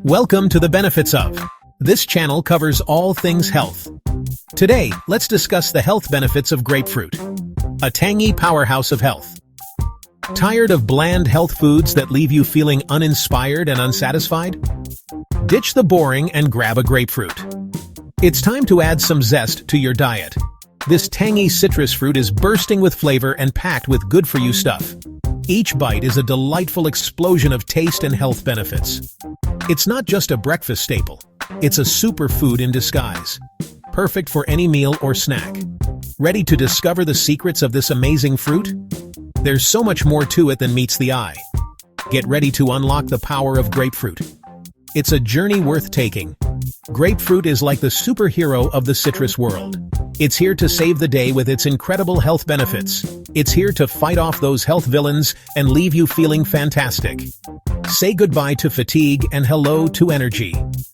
Welcome to the Benefits of. This channel covers all things health. Today, let's discuss the health benefits of grapefruit, a tangy powerhouse of health. Tired of bland health foods that leave you feeling uninspired and unsatisfied? Ditch the boring and grab a grapefruit. It's time to add some zest to your diet. This tangy citrus fruit is bursting with flavor and packed with good-for-you stuff. Each bite is a delightful explosion of taste and health benefits. It's not just a breakfast staple. It's a superfood in disguise. Perfect for any meal or snack. Ready to discover the secrets of this amazing fruit? There's so much more to it than meets the eye. Get ready to unlock the power of grapefruit. It's a journey worth taking. Grapefruit is like the superhero of the citrus world. It's here to save the day with its incredible health benefits. It's here to fight off those health villains and leave you feeling fantastic. Say goodbye to fatigue and hello to energy.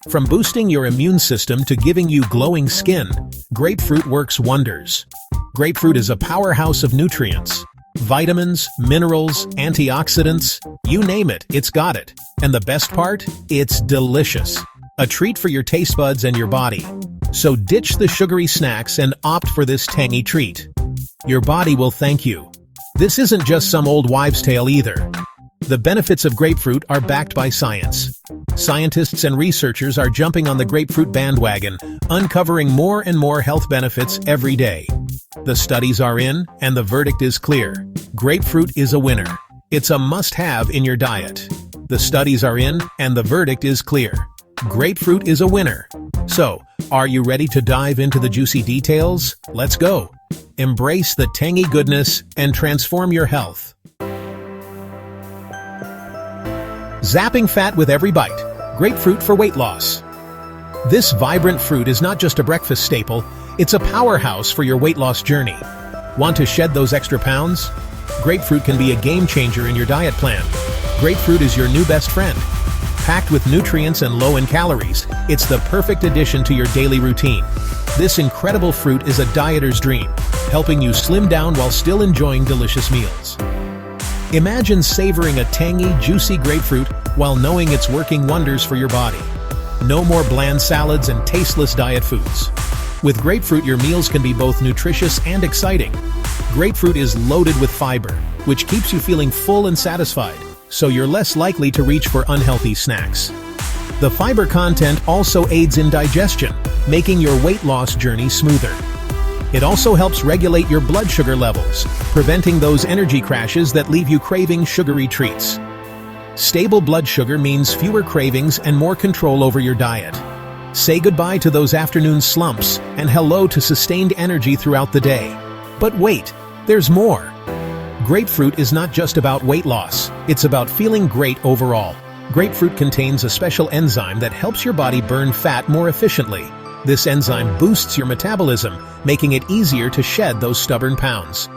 From boosting your immune system to giving you glowing skin, grapefruit works wonders. Grapefruit is a powerhouse of nutrients. Vitamins, minerals, antioxidants, you name it, it's got it. And the best part? It's delicious. A treat for your taste buds and your body. So ditch the sugary snacks and opt for this tangy treat. Your body will thank you. This isn't just some old wives' tale either. The benefits of grapefruit are backed by science. Scientists and researchers are jumping on the grapefruit bandwagon, uncovering more and more health benefits every day. The studies are in, and the verdict is clear. Grapefruit is a winner. It's a must-have in your diet. The studies are in, and the verdict is clear. Grapefruit is a winner. So, are you ready to dive into the juicy details? Let's go! Embrace the tangy goodness and transform your health. Zapping fat with every bite. Grapefruit for weight loss. This vibrant fruit is not just a breakfast staple, it's a powerhouse for your weight loss journey. Want to shed those extra pounds? Grapefruit can be a game changer in your diet plan. Grapefruit is your new best friend. Packed with nutrients and low in calories, it's the perfect addition to your daily routine. This incredible fruit is a dieter's dream, helping you slim down while still enjoying delicious meals. Imagine savoring a tangy, juicy grapefruit while knowing it's working wonders for your body. No more bland salads and tasteless diet foods. With grapefruit, your meals can be both nutritious and exciting. Grapefruit is loaded with fiber, which keeps you feeling full and satisfied, so you're less likely to reach for unhealthy snacks. The fiber content also aids in digestion, making your weight loss journey smoother. It also helps regulate your blood sugar levels, preventing those energy crashes that leave you craving sugary treats. Stable blood sugar means fewer cravings and more control over your diet. Say goodbye to those afternoon slumps and hello to sustained energy throughout the day. But wait, there's more. Grapefruit is not just about weight loss, it's about feeling great overall. Grapefruit contains a special enzyme that helps your body burn fat more efficiently. This enzyme boosts your metabolism, making it easier to shed those stubborn pounds.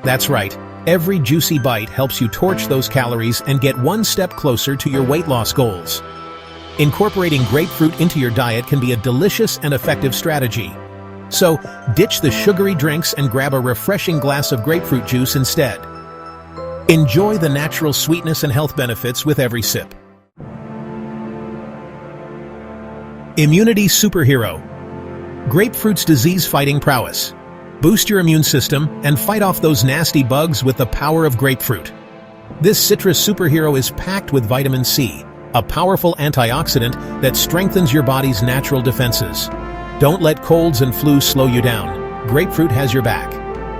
That's right, every juicy bite helps you torch those calories and get one step closer to your weight loss goals. Incorporating grapefruit into your diet can be a delicious and effective strategy. So, ditch the sugary drinks and grab a refreshing glass of grapefruit juice instead. Enjoy the natural sweetness and health benefits with every sip. Immunity superhero. Grapefruit's disease-fighting prowess. Boost your immune system and fight off those nasty bugs with the power of grapefruit. This citrus superhero is packed with vitamin C, a powerful antioxidant that strengthens your body's natural defenses. Don't let colds and flu slow you down. Grapefruit has your back.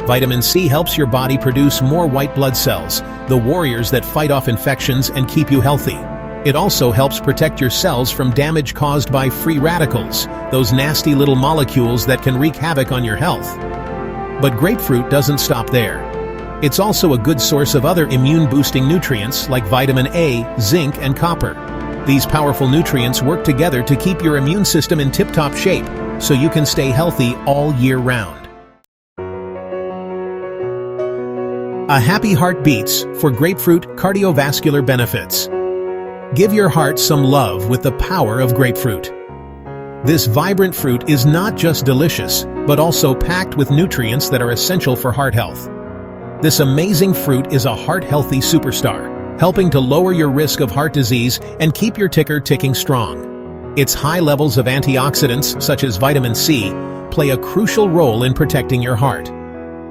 Vitamin C helps your body produce more white blood cells, the warriors that fight off infections and keep you healthy. It also helps protect your cells from damage caused by free radicals, those nasty little molecules that can wreak havoc on your health. But grapefruit doesn't stop there. It's also a good source of other immune-boosting nutrients like vitamin A, zinc, and copper. These powerful nutrients work together to keep your immune system in tip-top shape, so you can stay healthy all year round. A happy heart beats for grapefruit cardiovascular benefits. Give your heart some love with the power of grapefruit. This vibrant fruit is not just delicious, but also packed with nutrients that are essential for heart health. This amazing fruit is a heart-healthy superstar, helping to lower your risk of heart disease and keep your ticker ticking strong. Its high levels of antioxidants, such as vitamin C, play a crucial role in protecting your heart.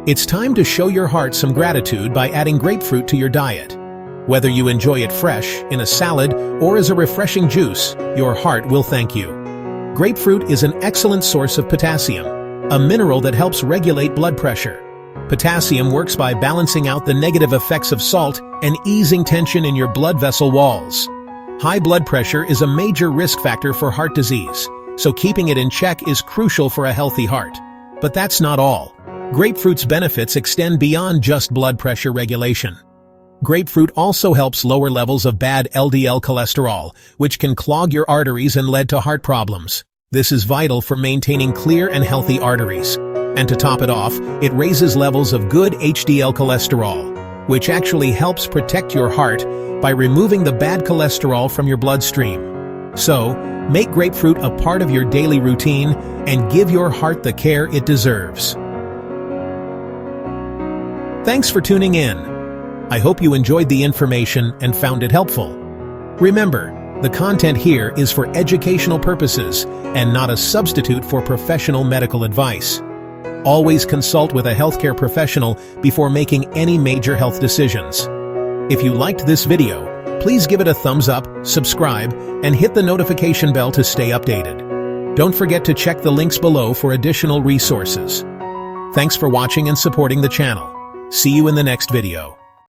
It's time to show your heart some gratitude by adding grapefruit to your diet. Whether you enjoy it fresh, in a salad, or as a refreshing juice, your heart will thank you. Grapefruit is an excellent source of potassium, a mineral that helps regulate blood pressure. Potassium works by balancing out the negative effects of salt and easing tension in your blood vessel walls. High blood pressure is a major risk factor for heart disease, so keeping it in check is crucial for a healthy heart. But that's not all. Grapefruit's benefits extend beyond just blood pressure regulation. Grapefruit also helps lower levels of bad LDL cholesterol, which can clog your arteries and lead to heart problems. This is vital for maintaining clear and healthy arteries. And to top it off, it raises levels of good HDL cholesterol, which actually helps protect your heart by removing the bad cholesterol from your bloodstream. So, make grapefruit a part of your daily routine and give your heart the care it deserves. Thanks for tuning in. I hope you enjoyed the information and found it helpful. Remember, the content here is for educational purposes and not a substitute for professional medical advice. Always consult with a healthcare professional before making any major health decisions. If you liked this video, please give it a thumbs up, subscribe, and hit the notification bell to stay updated. Don't forget to check the links below for additional resources. Thanks for watching and supporting the channel. See you in the next video.